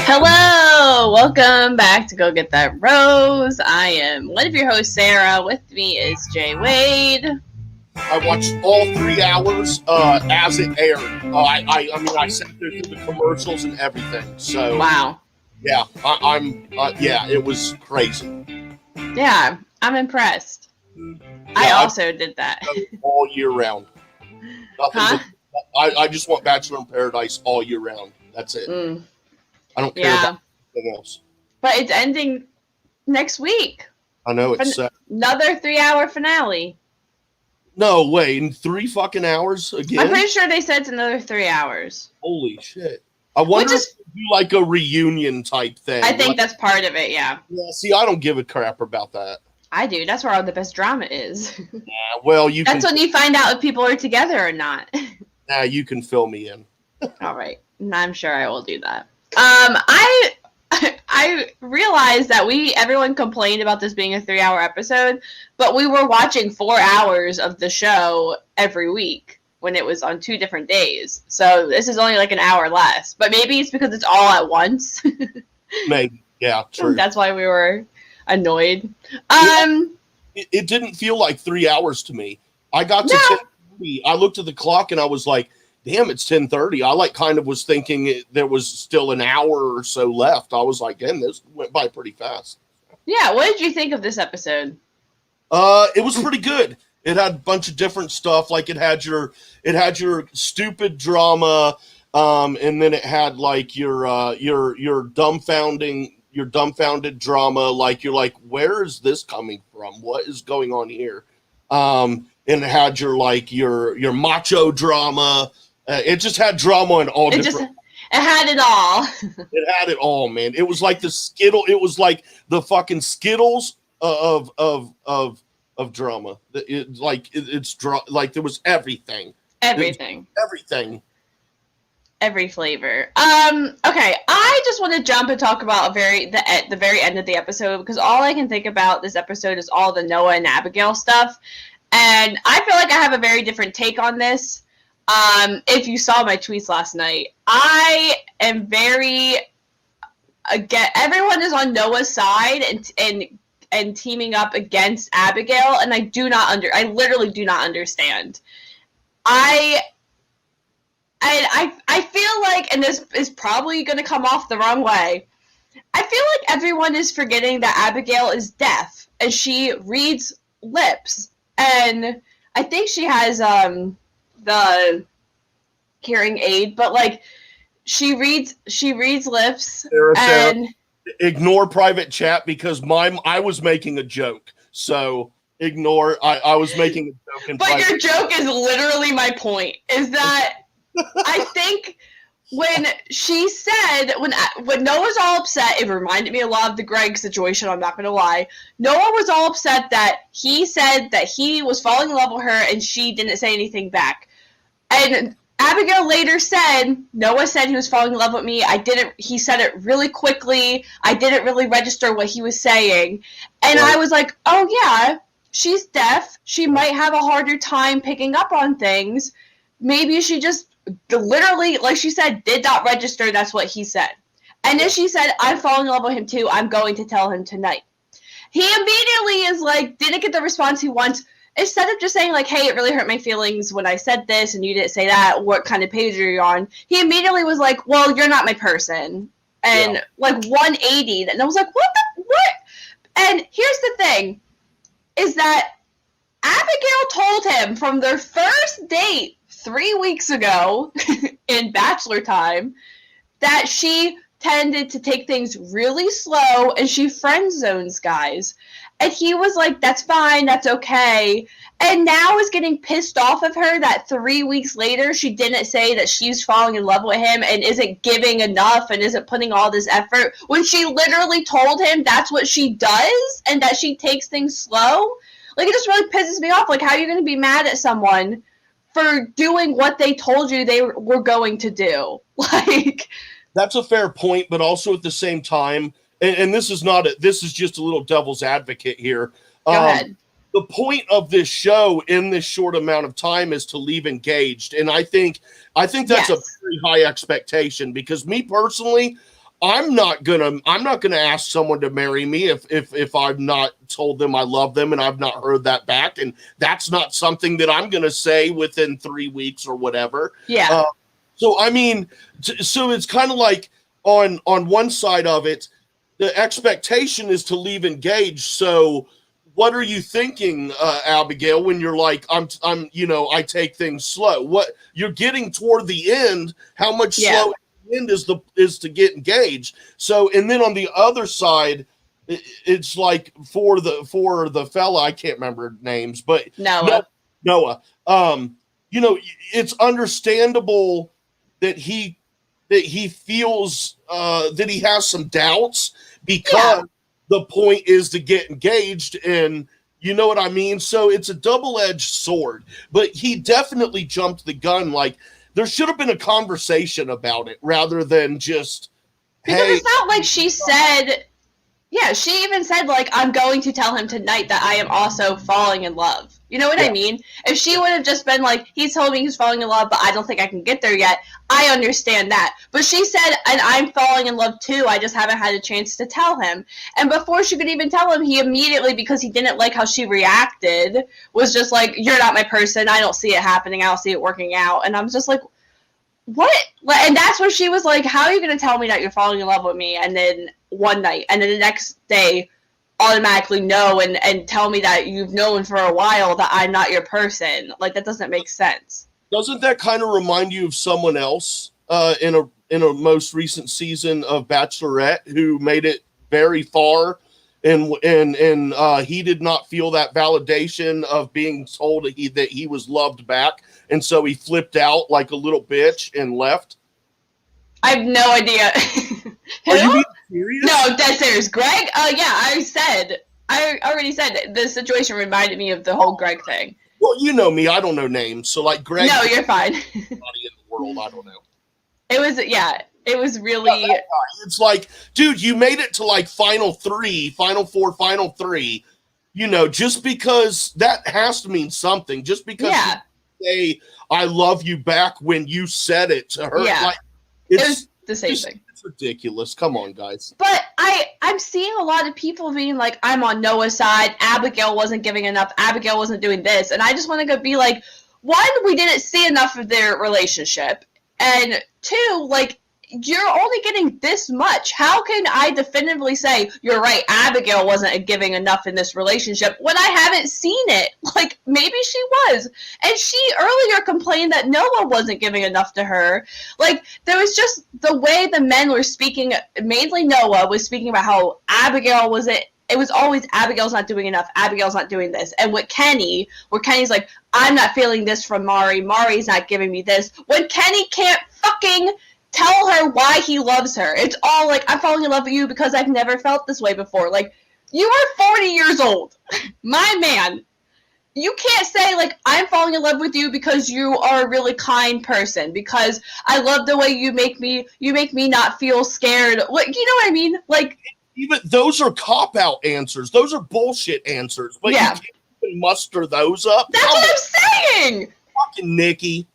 Hello, welcome back to Go Get That Rose. I am one of your hosts, Sarah. With me is Jay Wade. I watched all 3 hours as it aired. I sat there through the commercials and everything. So wow, yeah, it was crazy. Yeah, I'm impressed. Yeah, I also did that all year round. Nothing but, I just want Bachelor in Paradise all year round. That's it. I don't care about anything else. But it's ending next week. I know it's another 3-hour finale. No way, in 3 fucking hours again? I'm pretty sure they said it's another 3 hours. Holy shit. I wonder if they do like a reunion type thing. I think that's part of it, yeah. Yeah, see, I don't give a crap about that. I do. That's where all the best drama is. Yeah, well, That's when you find out if people are together or not. Yeah, you can fill me in. All right. I'm sure I will do that. I realized that everyone complained about this being a 3-hour episode, but we were watching 4 hours of the show every week when it was on 2 different days. So this is only like an hour less, but maybe it's because it's all at once. Maybe. Yeah, true. That's why we were annoyed. It didn't feel like 3 hours to me. I got to 10:30. I looked at the clock and I was like, damn, it's 10:30. I kind of was thinking there was still an hour or so left. I was like, damn, this went by pretty fast. Yeah, what did you think of this episode? It was pretty good. It had a bunch of different stuff. Like it had your stupid drama, and then it had like your dumbfounded drama. Like you're like, where is this coming from? What is going on here? And it had your macho drama. It just had drama in all different. It had it all. It had it all, man. It was like the Skittle. It was like the fucking Skittles of drama. Like there was everything. Everything. Everything. Every flavor. Okay, I just want to jump and talk about the very end of the episode, because all I can think about this episode is all the Noah and Abigail stuff, and I feel like I have a very different take on this. If you saw my tweets last night, I am everyone is on Noah's side and teaming up against Abigail, and I literally do not understand. I feel like, and this is probably going to come off the wrong way, I feel like everyone is forgetting that Abigail is deaf, and she reads lips, and I think she has the hearing aid, but like she reads lips. Sarah, ignore private chat because I was making a joke, so ignore. I was making a joke. But your joke is literally my point. Is that I think when she said when Noah's all upset, it reminded me a lot of the Greg situation. I'm not going to lie. Noah was all upset that he said that he was falling in love with her and she didn't say anything back. And Abigail later said, Noah said he was falling in love with me. He said it really quickly. I didn't really register what he was saying. And I was like, oh yeah, she's deaf. She might have a harder time picking up on things. Maybe she just literally, like she said, did not register. That's what he said. And then she said, I'm falling in love with him too. I'm going to tell him tonight. He immediately is like, didn't get the response he wants. Instead of just saying like, hey, it really hurt my feelings when I said this and you didn't say that, what kind of page are you on? He immediately was like, well, you're not my person. And like 180. And I was like, what? And here's the thing, is that Abigail told him from their first date 3 weeks ago in Bachelor time that she tended to take things really slow and she friend zones guys. And he was like, that's fine, that's okay. And now is getting pissed off of her that 3 weeks later she didn't say that she's falling in love with him and isn't giving enough and isn't putting all this effort when she literally told him that's what she does and that she takes things slow. Like, it just really pisses me off. Like, how are you going to be mad at someone for doing what they told you they were going to do? Like, that's a fair point, but also at the same time, and this is just a little devil's advocate here. Go ahead. the point of this show in this short amount of time is to leave engaged. And I think that's a very high expectation, because me personally, I'm not gonna ask someone to marry me if I've not told them I love them and I've not heard that back. And that's not something that I'm gonna say within 3 weeks or whatever. Yeah. So I mean, so it's kind of like on one side of it, the expectation is to leave engaged. So what are you thinking, Abigail, when you're like, I'm, I take things slow? What you're getting toward the end? How much slow at the end is to get engaged? So, and then on the other side, it's like for the fella, I can't remember names, but Noah. It's understandable that he feels that he has some doubts, because the point is to get engaged, and you know what I mean? So it's a double-edged sword, but he definitely jumped the gun. Like, there should have been a conversation about it rather than just, because it's not like she said, she even said, like, I'm going to tell him tonight that I am also falling in love. You know what I mean? If she would have just been like, he told me he's falling in love, but I don't think I can get there yet, I understand that. But she said, and I'm falling in love too, I just haven't had a chance to tell him. And before she could even tell him, he immediately, because he didn't like how she reacted, was just like, you're not my person, I don't see it happening, I don't see it working out. And I'm just like, what? And that's where she was like, how are you going to tell me that you're falling in love with me? And then one night, and then the next day, automatically know and tell me that you've known for a while that I'm not your person. Like, that doesn't make sense. Doesn't that kind of remind you of someone else in a most recent season of Bachelorette who made it very far, and he did not feel that validation of being told that he was loved back, and so he flipped out like a little bitch and left? I have no idea. Are you being serious? No, dead serious. Greg? I already said the situation reminded me of the whole Greg thing. Well, you know me, I don't know names, so like Greg. No, you're fine. Everybody in the world, I don't know. It was really. It's like, dude, you made it to like final four, final three. You know, just because that has to mean something. Just because you say I love you back when you said it to her, like, it was the same thing. It's ridiculous. Come on, guys. But I'm seeing a lot of people being like, I'm on Noah's side. Abigail wasn't giving enough. Abigail wasn't doing this. And I just want to go be like, one, we didn't see enough of their relationship. And two, like, you're only getting this much. How can I definitively say, you're right, Abigail wasn't giving enough in this relationship when I haven't seen it? Like, maybe she was. And she earlier complained that Noah wasn't giving enough to her. Like, there was just the way the men were speaking, mainly Noah was speaking about how Abigail wasn't. It was always Abigail's not doing enough. Abigail's not doing this. And with Kenny, where Kenny's like, I'm not feeling this from Mari. Mari's not giving me this. When Kenny can't fucking tell her why he loves her. It's all like, I'm falling in love with you because I've never felt this way before. Like, you are 40 years old. My man. You can't say, like, I'm falling in love with you because you are a really kind person, because I love the way you make me not feel scared. What, you know what I mean? Like, even those are cop-out answers. Those are bullshit answers. But you can't even muster those up. That's what I'm saying! Fucking Nikki.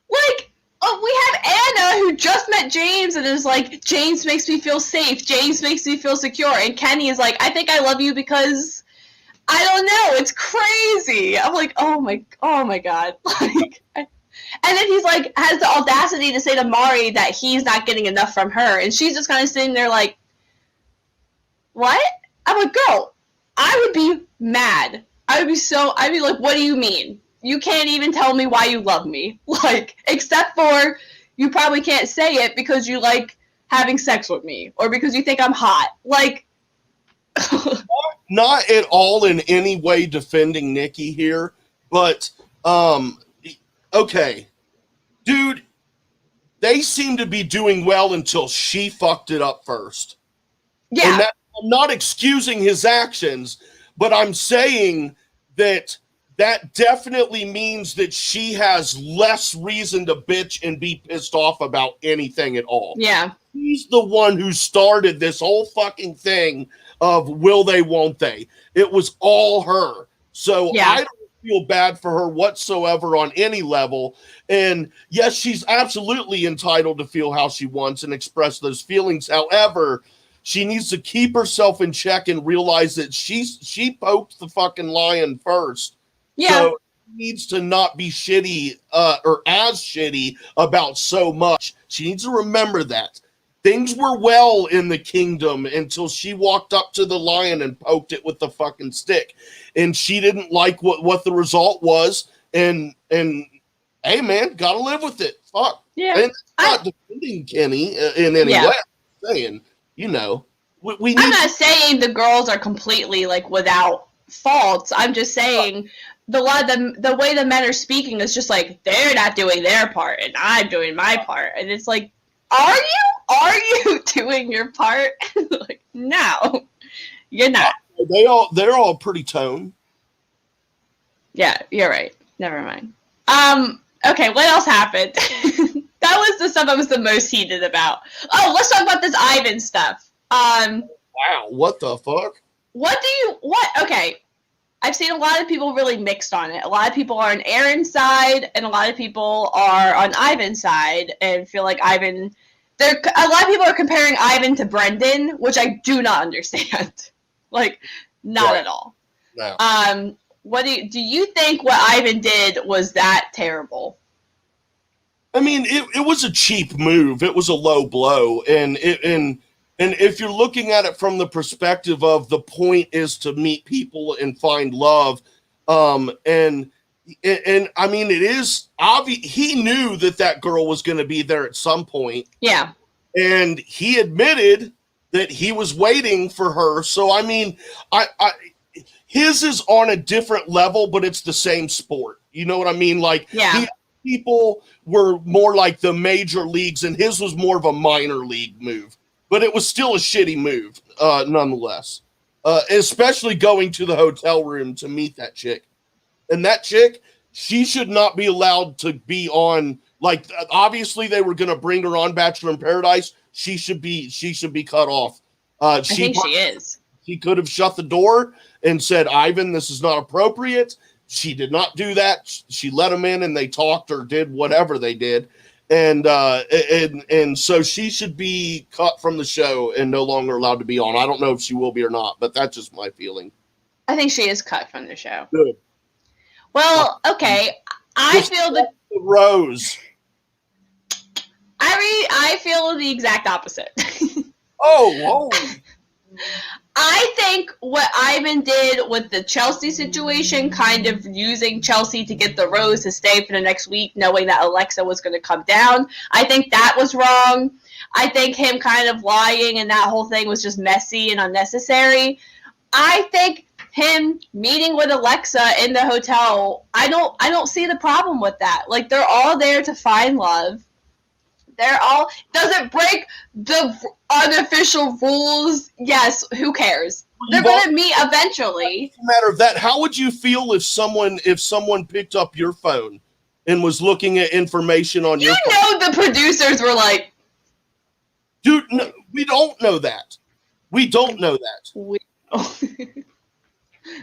Like, we have Anna, who just met James and is like, James makes me feel safe. James makes me feel secure. And Kenny is like, I think I love you because, I don't know, it's crazy. I'm like, oh my God. Like, and then he's like, has the audacity to say to Mari that he's not getting enough from her. And she's just kind of sitting there like, what? I'm like, girl, I would be mad. I'd be like, what do you mean? You can't even tell me why you love me. Like, except for you probably can't say it because you like having sex with me or because you think I'm hot. Like, not at all in any way defending Nikki here, but okay. Dude, they seem to be doing well until she fucked it up first. Yeah. And I'm not excusing his actions, but I'm saying that definitely means that she has less reason to bitch and be pissed off about anything at all. Yeah. He's the one who started this whole fucking thing of will they, won't they. It was all her. So Yeah. I don't feel bad for her whatsoever on any level. And yes, she's absolutely entitled to feel how she wants and express those feelings. However, she needs to keep herself in check and realize that she poked the fucking lion first. Yeah. So needs to not be shitty or as shitty about so much. She needs to remember that. Things were well in the kingdom until she walked up to the lion and poked it with the fucking stick. And she didn't like what the result was. And hey man, gotta live with it. Fuck. Yeah. And it's not defending Kenny in any way. I'm saying, we need. I'm not saying the girls are completely like without faults. I'm just saying the way the men are speaking is just like they're not doing their part and I'm doing my part, and it's like, are you doing your part? Like, no, you're not. They're all pretty tone. Yeah, you're right. Never mind. Okay, what else happened? That was the stuff I was the most heated about. Oh, let's talk about this Ivan stuff. Wow, what the fuck? Okay, I've seen a lot of people really mixed on it. A lot of people are on Aaron's side, and a lot of people are on Ivan's side, and feel like Ivan. A lot of people are comparing Ivan to Brendan, which I do not understand. Like, not at all. No. What do you think what Ivan did was that terrible? I mean, it was a cheap move. It was a low blow, and if you're looking at it from the perspective of the point is to meet people and find love, and I mean, it is obvious he knew that girl was going to be there at some point. Yeah, and he admitted that he was waiting for her. So I mean, his is on a different level, but it's the same sport. You know what I mean? Like, yeah. People were more like the major leagues, and his was more of a minor league move. But it was still a shitty move, nonetheless. Especially going to the hotel room to meet that chick. And that chick, she should not be allowed to be on. Like, obviously, they were going to bring her on Bachelor in Paradise. She should be cut off. I think she is. She could have shut the door and said, "Ivan, this is not appropriate." She did not do that. She let him in, and they talked or did whatever they did, and so she should be cut from the show and no longer allowed to be on. I don't know if she will be or not, but that's just my feeling. I think she is cut from the show. Good. Well, okay. I feel the Rose. I feel the exact opposite. Oh. I think what Ivan did with the Chelsea situation, kind of using Chelsea to get the Rose to stay for the next week, knowing that Alexa was going to come down, I think that was wrong. I think him kind of lying and that whole thing was just messy and unnecessary. I think him meeting with Alexa in the hotel, I don't see the problem with that. Like, they're all there to find love. Doesn't break the unofficial rules. Yes, who cares? They're going to meet eventually. No matter of that, how would you feel if someone picked up your phone and was looking at information on your phone? You know, the producers were like, dude, no, we don't know that. We don't know that.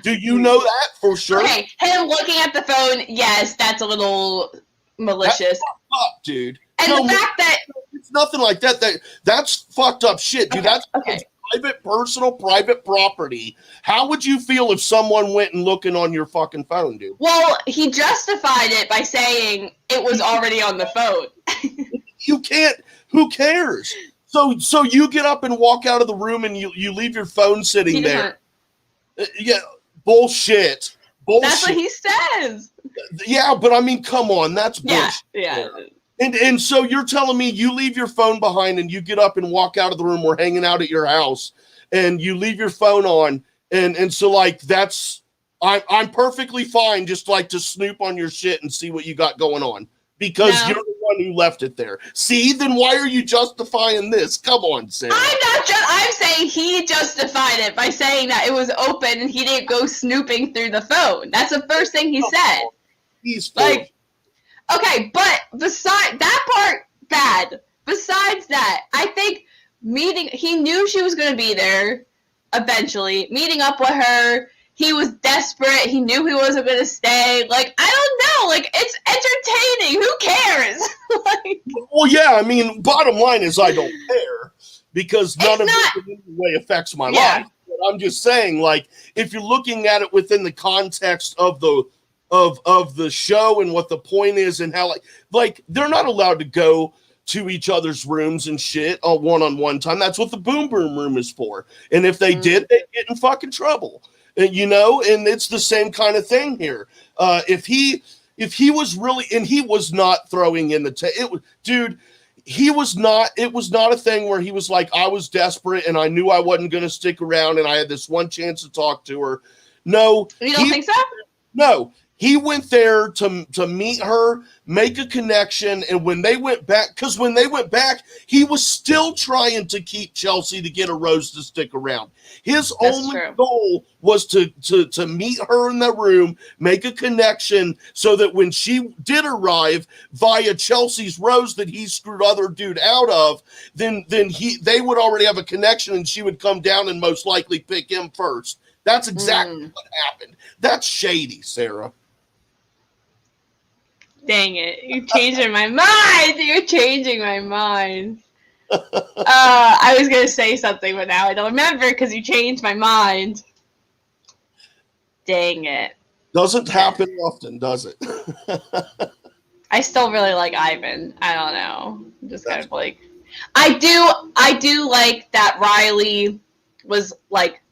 Do you know that for sure? Okay, him looking at the phone, yes, that's a little malicious. That's fucked up, dude. And the fact that it's nothing like that. That's fucked up shit, dude. That's private property. How would you feel if someone went and looking on your fucking phone, dude? Well, he justified it by saying it was already on the phone. You can't. Who cares? So you get up and walk out of the room and you leave your phone sitting there. Yeah, bullshit. That's what he says. Yeah, but I mean, come on, that's bullshit. Yeah. And so you're telling me you leave your phone behind and you get up and walk out of the room. We're hanging out at your house and you leave your phone on. And so like, I'm perfectly fine just like to snoop on your shit and see what you got going on because you're the one who left it there. See, then why are you justifying this? Come on, Sarah. I'm saying he justified it by saying that it was open and he didn't go snooping through the phone. That's the first thing he said. He's like, okay, but besides that part, bad. Besides that, I think he knew she was going to be there eventually, meeting up with her, he was desperate. He knew he wasn't going to stay. Like, I don't know. Like, it's entertaining. Who cares? Like, well, yeah, I mean, bottom line is I don't care because none of it in any way affects my life. But I'm just saying, like, if you're looking at it within the context of the show and what the point is and how, like they're not allowed to go to each other's rooms and shit on one-on-one time. That's what the boom boom room is for. And if they did, they'd get in fucking trouble. And, you know, and it's the same kind of thing here. If he was really, and he was not throwing in the dude, he was not, it was not a thing where he was like, I was desperate and I knew I wasn't going to stick around and I had this one chance to talk to her. No. You don't think so? No. He went there to meet her, make a connection, and when they went back, he was still trying to keep Chelsea to get a Rose to stick around. His only goal was to meet her in the room, make a connection, so that when she did arrive via Chelsea's Rose that he screwed other dude out of, then they would already have a connection, and she would come down and most likely pick him first. That's exactly what happened. That's shady, Sarah. Dang it. You're changing my mind. You're changing my mind. I was going to say something, but now I don't remember because you changed my mind. Dang it. Doesn't happen often, does it? I still really like Ivan. I don't know. I'm just kind of like... I do like that Riley was like,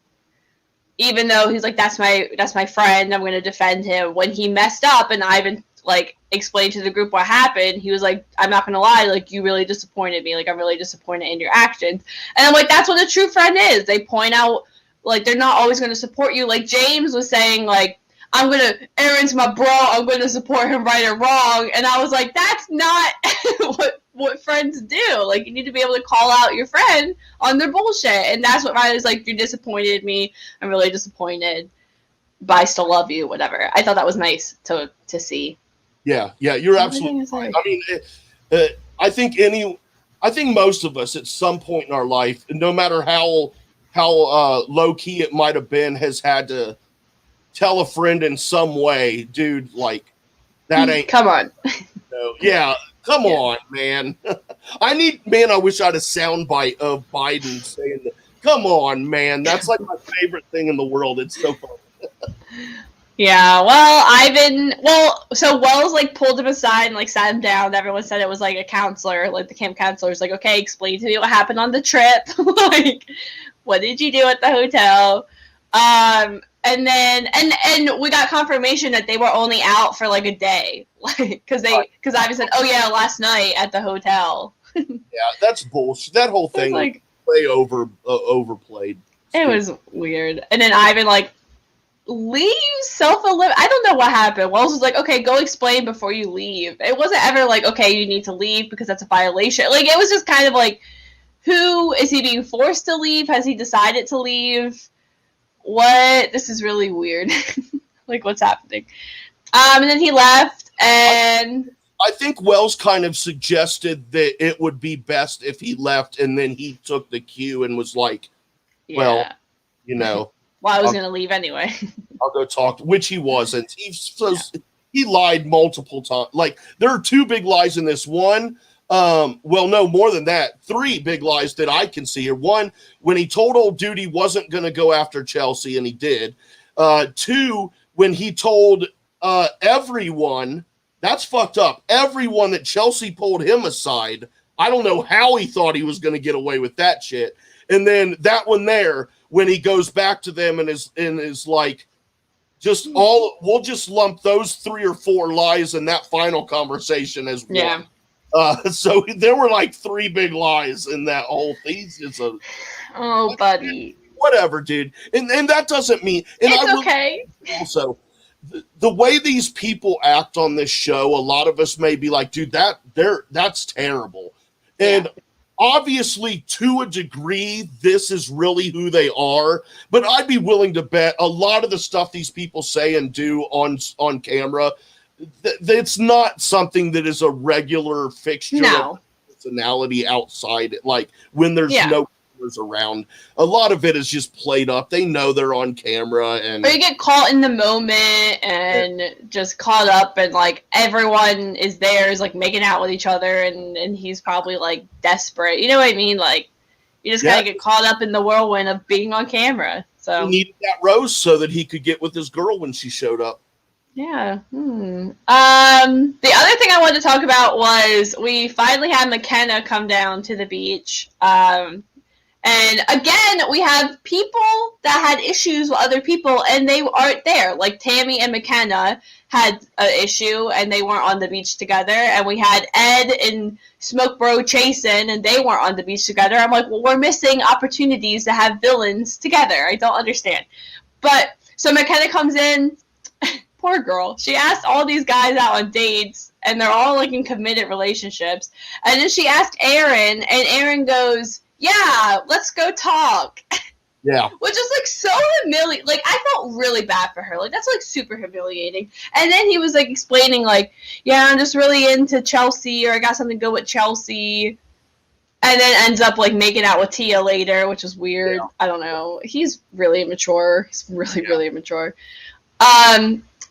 even though he's like, that's my friend, I'm going to defend him. When he messed up and Ivan like explained to the group what happened, he was like, I'm not gonna lie, like, you really disappointed me, like, I'm really disappointed in your actions. And I'm like, that's what a true friend is. They point out, like, they're not always gonna support you. Like James was saying, like, Aaron's my bro, I'm gonna support him right or wrong. And I was like, that's not what friends do. Like, you need to be able to call out your friend on their bullshit. And that's what Riley's like, you disappointed me, I'm really disappointed, but I still love you, whatever. I thought that was nice to see. Yeah, you're absolutely right. I mean, I think most of us at some point in our life, no matter how low key it might have been, has had to tell a friend in some way, dude, like, that ain't. Come on. No, yeah, come on, man. I wish I had a soundbite of Biden saying that. Come on, man. That's like my favorite thing in the world. It's so funny. Yeah, well, so Wells, like, pulled him aside and, like, sat him down. Everyone said it was, like, a counselor, like, the camp counselor's like, okay, explain to me what happened on the trip. Like, what did you do at the hotel? And then, and we got confirmation that they were only out for, like, a day. Like, because Ivan said, oh, yeah, last night at the hotel. Yeah, that's bullshit. That whole thing was, like, way overplayed. It was weird. And then Ivan, like, leave self-eliminate. I don't know what happened. Wells was like, okay, go explain before you leave. It wasn't ever like, okay, you need to leave because that's a violation. Like, it was just kind of like, who is he being forced to leave? Has he decided to leave? What? This is really weird. Like, what's happening? And then he left, and I think Wells kind of suggested that it would be best if he left, and then he took the cue and was like, well, you know, well, I was going to leave anyway. I'll go talk, which he wasn't. He lied multiple times. Like, there are two big lies in this. One, well, no, more than that. Three big lies that I can see here. One, when he told old dude he wasn't going to go after Chelsea, and he did. Two, when he told everyone, that's fucked up, everyone that Chelsea pulled him aside. I don't know how he thought he was going to get away with that shit. And then that one there, when he goes back to them and is like, we'll just lump those 3 or 4 lies in that final conversation as one. Yeah. So there were like 3 big lies in that whole thing. Oh, buddy. Whatever, dude. And that doesn't mean. And it's okay. Also, the way these people act on this show, a lot of us may be like, dude, that's terrible. And obviously, to a degree, this is really who they are. But I'd be willing to bet a lot of the stuff these people say and do on camera, it's not something that is a regular fixture of personality outside. Like, when there's no cameras around. A lot of it is just played up. They know they're on camera, and or you get caught in the moment and just caught up, and like everyone is there is like making out with each other, and he's probably like desperate. You know what I mean? Like you just kind of get caught up in the whirlwind of being on camera. So he needed that rose so that he could get with his girl when she showed up. Yeah. The other thing I wanted to talk about was we finally had McKenna come down to the beach. And again, we have people that had issues with other people, and they aren't there. Like Tammy and McKenna had an issue, and they weren't on the beach together. And we had Ed and Smoke Bro Chasen, and they weren't on the beach together. I'm like, well, we're missing opportunities to have villains together. I don't understand. But so McKenna comes in. Poor girl. She asked all these guys out on dates, and they're all like in committed relationships. And then she asked Aaron, and Aaron goes, "Yeah, let's go talk." Yeah. Which is like so humiliating. Like I felt really bad for her. Like that's like super humiliating. And then he was like explaining like, "Yeah, I'm just really into Chelsea, or I got something good with Chelsea." And then ends up like making out with Tia later, which is weird. Yeah. I don't know. He's really immature. He's really immature.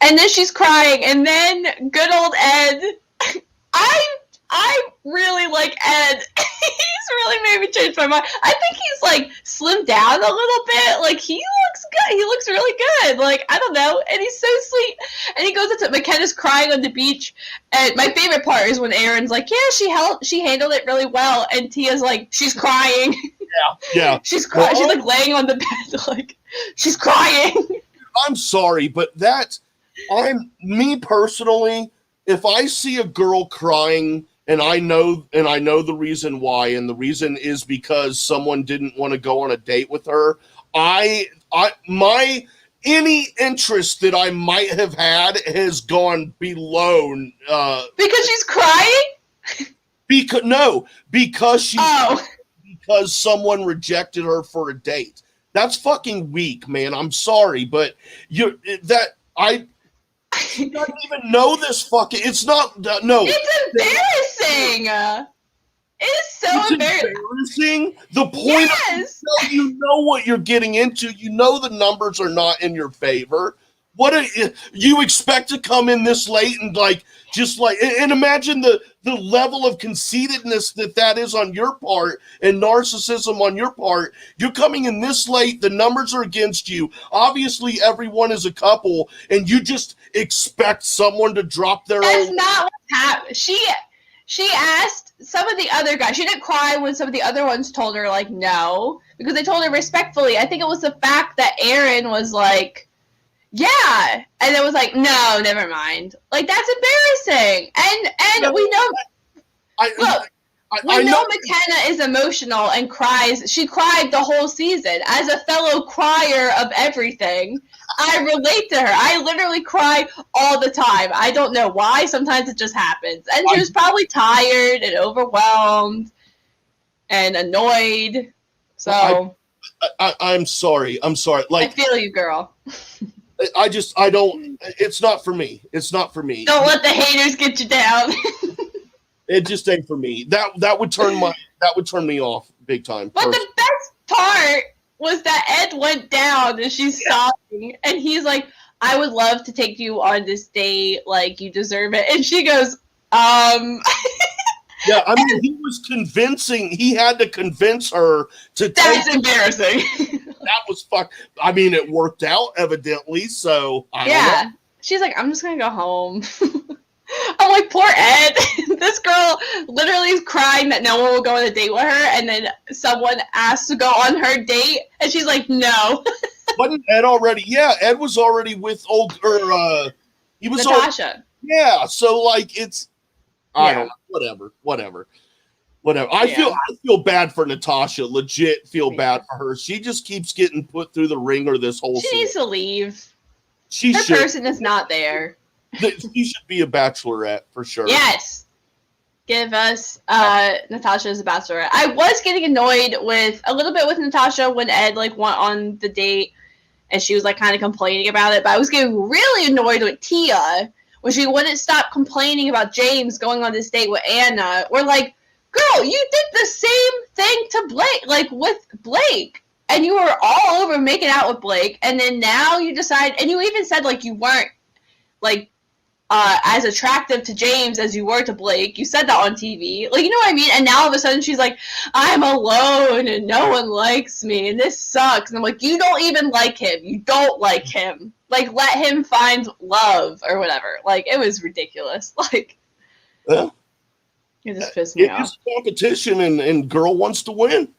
And then she's crying, and then good old Ed. I really like Ed. He's really made me change my mind. I think he's like slimmed down a little bit. Like he looks good. He looks really good. Like I don't know, and he's so sweet. And he goes into McKenna's crying on the beach. And my favorite part is when Aaron's like, "Yeah, she handled it really well," and Tia's like, "She's crying." Yeah. She's crying. She's like laying on the bed, like she's crying. I'm sorry, but me personally, if I see a girl crying and I know the reason why, and the reason is because someone didn't want to go on a date with her, any interest that I might have had has gone below. Because she's crying? Because someone rejected her for a date. That's fucking weak, man. I'm sorry, but I don't even know this fucking. It's not no. It's embarrassing. It is so embarrassing. The point is, you know what you're getting into. You know the numbers are not in your favor. What you expect to come in this late and and imagine the level of conceitedness that is on your part and narcissism on your part. You're coming in this late. The numbers are against you. Obviously, everyone is a couple, and you just expect someone to drop their That's own. not what happened. She asked some of the other guys. She didn't cry when some of the other ones told her like no, because they told her respectfully. I think it was the fact that Aaron was like, yeah, and it was like, no, never mind. Like that's embarrassing. And we know. We know McKenna is emotional and cries. She cried the whole season. As a fellow crier of everything, I relate to her. I literally cry all the time. I don't know why. Sometimes it just happens. And she was probably tired and overwhelmed and annoyed. So I'm sorry. Like, I feel you, girl. I don't. It's not for me. Don't let the haters get you down. It just ain't for me. That would turn me off big time. But the best part was that Ed went down and she's sobbing, and he's like, "I would love to take you on this date. Like you deserve it." And she goes, Yeah, I mean, he was convincing. He had to convince her to. That's embarrassing. That was fuck. I mean, it worked out evidently. So I don't know. She's like, "I'm just gonna go home." I'm like, poor Ed. This girl literally is crying that no one will go on a date with her, and then someone asks to go on her date, and she's like, "No." Wasn't Ed already? Yeah, Ed was already with he was Natasha. So like it's. I don't know. Whatever. I feel bad for Natasha. Legit feel bad for her. She just keeps getting put through the ringer this whole season. She needs to leave. Her person is not there. She should be a bachelorette for sure. Yes. Give us Natasha as a bachelorette. I was getting annoyed a little bit with Natasha when Ed went on the date and she was kind of complaining about it. But I was getting really annoyed with Tia when she wouldn't stop complaining about James going on this date with Anna. We're like, girl, you did the same thing to Blake, like with Blake. And you were all over making out with Blake, and then now you decide, and you even said, like, you weren't, like, as attractive to James as you were to Blake. You said that on TV. Like, you know what I mean? And now all of a sudden she's like, I'm alone and no one likes me and this sucks. And I'm like, you don't even like him. You don't like him. Like, let him find love or whatever. Like, it was ridiculous. Like, well, it just pissed me off. It's a competition and girl wants to win.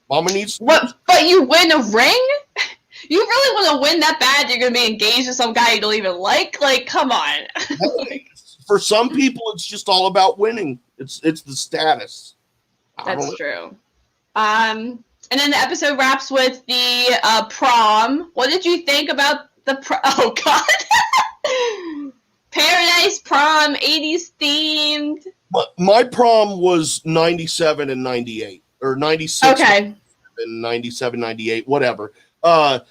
Mama needs to what? But you win a ring? You really want to win that bad? You're going to be engaged with some guy you don't even like? Like, come on. For some people, it's just all about winning. It's the status. That's true. And then the episode wraps with the prom. What did you think about the prom? Oh, God. Paradise Prom, 80s themed. My prom was 97 and 98. Or 96 and 97, 98, whatever. But,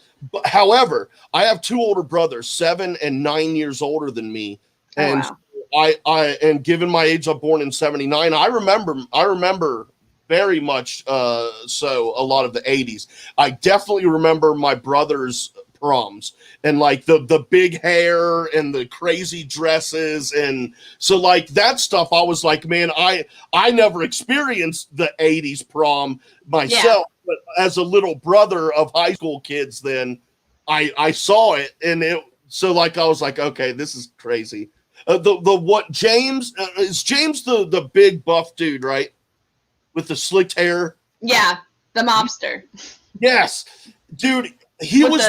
however, I have two older brothers, 7 and 9 years older than me. And I and given my age, I'm born in 79. I remember very much so a lot of the 80s. I definitely remember my brother's proms and like the big hair and the crazy dresses, and so like that stuff I was like, man, I never experienced the 80s prom myself, but as a little brother of high school kids then I saw it, and it so like I was like, okay, this is crazy. What James is James the big buff dude, right? With the slicked hair? Yeah, the mobster. Yes. Dude, he was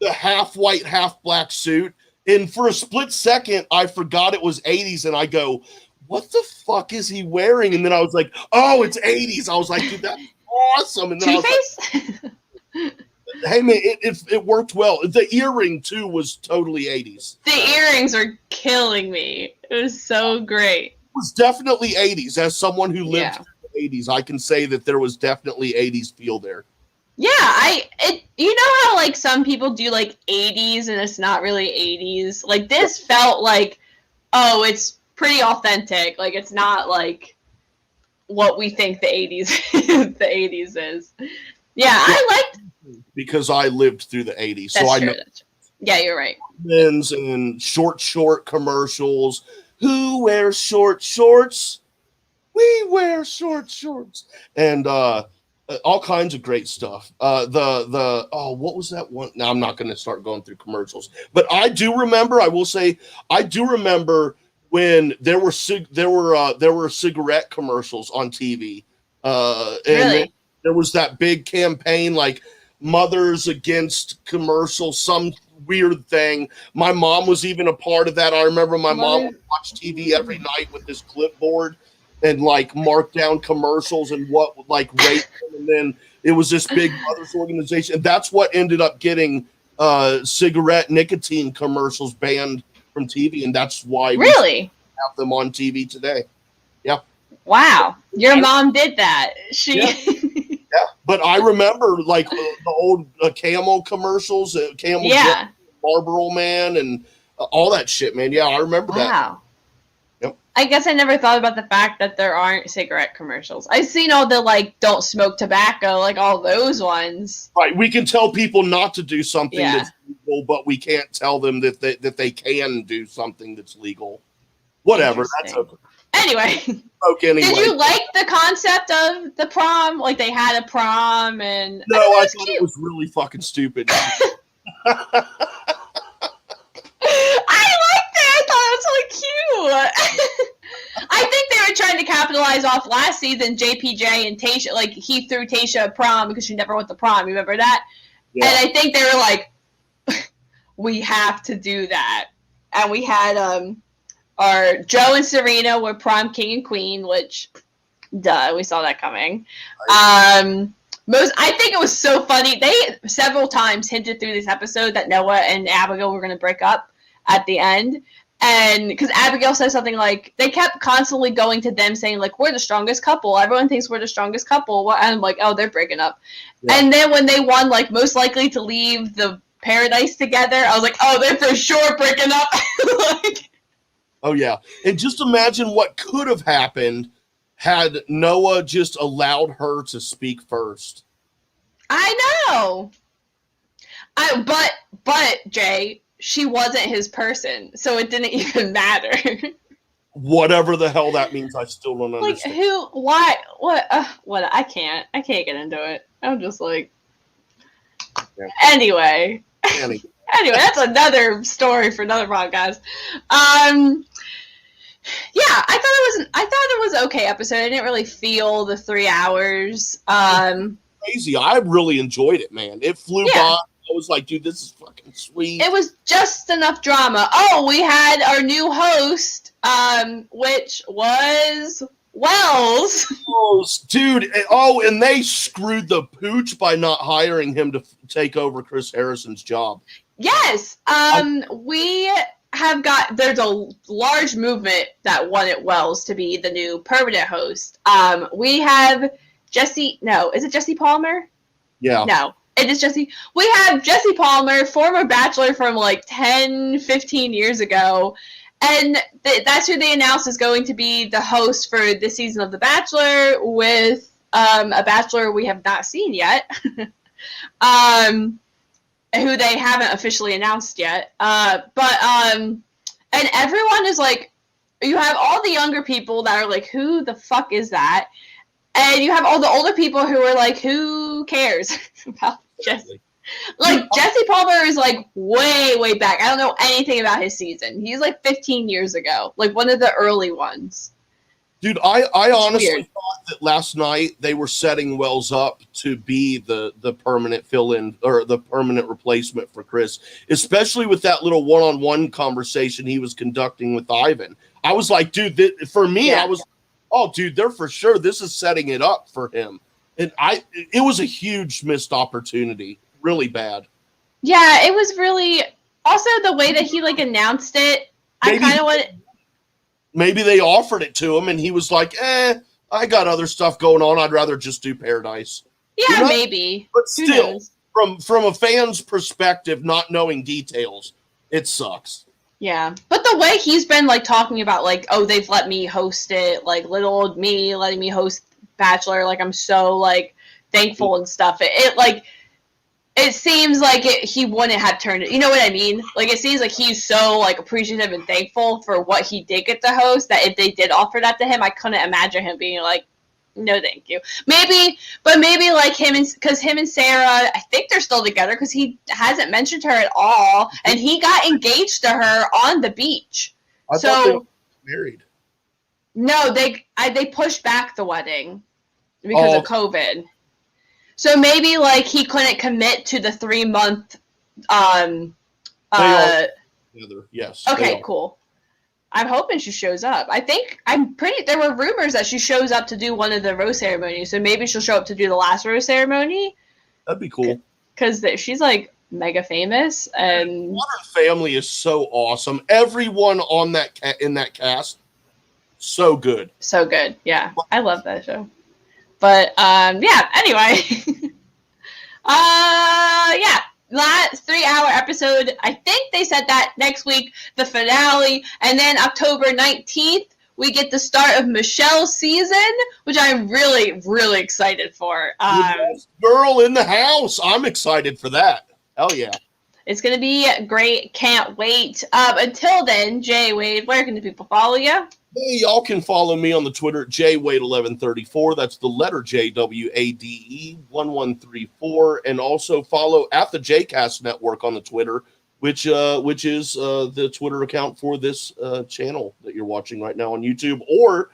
the half white, half black suit. And for a split second, I forgot it was 80s. And I go, what the fuck is he wearing? And then I was like, oh, it's 80s. I was like, dude, that's awesome. And then Two-Face? I was like, hey, man, it worked well. The earring, too, was totally 80s. The earrings are killing me. It was so great. It was definitely 80s. As someone who lived through the 80s, I can say that there was definitely 80s feel there. Yeah, you know how like some people do like 80s and it's not really 80s? Like this felt like, oh, it's pretty authentic. Like it's not like what we think the 80s the 80s is. Yeah, I liked because I lived through the 80s. That's so true, I know. Yeah, you're right. Men's and short commercials. Who wears short shorts? We wear short shorts. And all kinds of great stuff. What was that one? Now I'm not going to start going through commercials, but I do remember. I will say, I do remember when there were cigarette commercials on TV. And really? There was that big campaign, like Mothers Against Commercials, some weird thing. My mom was even a part of that. I remember my mom would watch TV every night with this clipboard and like mark down commercials and what would like rate them. And then it was this big mothers organization. And that's what ended up getting cigarette nicotine commercials banned from TV. And that's why we have them on TV today. Yeah. Wow. Your mom did that. Yeah. But I remember like the old Camel commercials, Camel Marlboro Man and all that shit, man. Yeah, I remember that. Wow. I guess I never thought about the fact that there aren't cigarette commercials. I've seen all the, like, don't smoke tobacco, like, all those ones. Right, we can tell people not to do something that's legal, but we can't tell them that they can do something that's legal. Whatever, that's okay. Anyway, did you like the concept of the prom? Like, they had a prom, and... No, I thought it was really fucking stupid. I think they were trying to capitalize off last season, JPJ and Tayshia. Like, he threw Tayshia a prom because she never went to prom. You remember that? Yeah. And I think they were like, we have to do that. And we had our Joe and Serena were prom king and queen, which, duh, we saw that coming. I think it was so funny. They several times hinted through this episode that Noah and Abigail were going to break up at the end. And because Abigail says something like, they kept constantly going to them saying, like, we're the strongest couple. Everyone thinks we're the strongest couple. And I'm like, oh, they're breaking up. Yeah. And then when they won, like, most likely to leave the paradise together, I was like, oh, they're for sure breaking up. Oh, yeah. And just imagine what could have happened had Noah just allowed her to speak first. I know. But Jay, she wasn't his person, so it didn't even matter. Whatever the hell that means, I still don't understand. Like who? Why? What? What? I can't get into it. I'm just like. Yeah. Anyway, that's another story for another podcast. Yeah, I thought it was an okay episode. I didn't really feel the 3 hours. Crazy. I really enjoyed it, man. It flew by. I was like, dude, this is fucking sweet. It was just enough drama. Oh, we had our new host, which was Wells. Oh, dude. Oh, and they screwed the pooch by not hiring him to take over Chris Harrison's job. Yes. There's a large movement that wanted Wells to be the new permanent host. We have Jesse. No, is it Jesse Palmer? Yeah. No. It is Jesse. We have Jesse Palmer, former Bachelor from like 10, 15 years ago. And that's who they announced is going to be the host for this season of The Bachelor with a Bachelor we have not seen yet. Who they haven't officially announced yet. And everyone is like, you have all the younger people that are like, who the fuck is that? And you have all the older people who are like, who cares about Jesse? Like, Jesse Palmer is, like, way, way back. I don't know anything about his season. He's, like, 15 years ago. Like, one of the early ones. Dude, I honestly thought that last night they were setting Wells up to be the permanent fill-in or the permanent replacement for Chris, especially with that little one-on-one conversation he was conducting with Ivan. I was like, dude, for me, I was, oh, dude, they're for sure. This is setting it up for him. And it was a huge missed opportunity. Really bad. Yeah, it was really also the way that he like announced it. I kind of want. Maybe they offered it to him, and he was like, I got other stuff going on. I'd rather just do Paradise. Yeah, maybe. But still, from a fan's perspective, not knowing details, it sucks. Yeah, but the way he's been like talking about like, oh, they've let me host it, like little old me letting me host Bachelor, like I'm so like thankful and stuff. It seems like he wouldn't have turned it. You know what I mean? Like, it seems like he's so, like, appreciative and thankful for what he did get to host that if they did offer that to him, I couldn't imagine him being like, no, thank you. Maybe, like, because him and Sarah, I think they're still together because he hasn't mentioned her at all, and he got engaged to her on the beach. I thought they were married. No, they pushed back the wedding because of COVID. So maybe like he couldn't commit to the 3-month. They are together. Yes. Okay, cool. I'm hoping she shows up. There were rumors that she shows up to do one of the rose ceremonies. So maybe she'll show up to do the last rose ceremony. That'd be cool. Because she's like mega famous and Modern Family is so awesome. Everyone on in that cast, so good. So good. Yeah, I love that show. But, yeah, anyway. Last 3-hour episode. I think they said that next week, the finale. And then October 19th, we get the start of Michelle's season, which I'm really, really excited for. Girl in the house. I'm excited for that. Hell yeah. It's going to be great. Can't wait. Until then, Jay Wade, where can the people follow you? Hey, y'all can follow me on the Twitter at jwade1134. That's the letter JWADE 1134, and also follow at the JCast Network on the Twitter, which is the Twitter account for this channel that you're watching right now on YouTube, or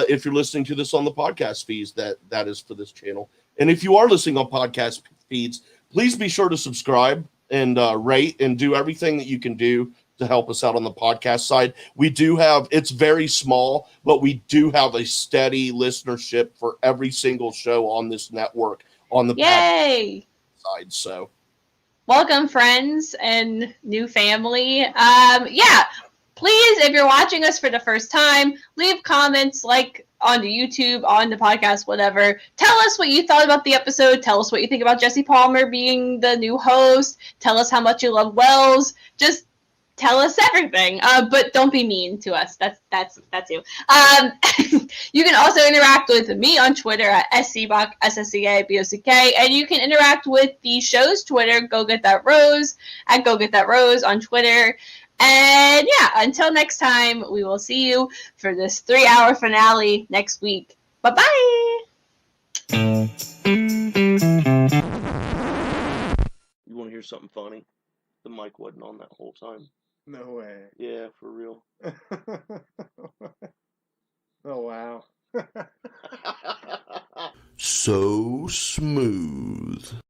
if you're listening to this on the podcast feeds, that is for this channel. And if you are listening on podcast feeds, please be sure to subscribe and rate and do everything that you can do to help us out on the podcast side. We do have, it's very small, but we do have a steady listenership for every single show on this network on the podcast side. So welcome, friends and new family. Please, if you're watching us for the first time, leave comments like on the YouTube, on the podcast, whatever. Tell us what you thought about the episode. Tell us what you think about Jesse Palmer being the new host. Tell us how much you love Wells. Just tell us everything. But don't be mean to us. That's you. You can also interact with me on Twitter at SCBock, SSCABOCK, and you can interact with the show's Twitter, Go Get That Rose, at Go Get That Rose on Twitter. And yeah, until next time, we will see you for this 3-hour finale next week. Bye-bye! You want to hear something funny? The mic wasn't on that whole time. No way. Yeah, for real. Oh, wow. So smooth.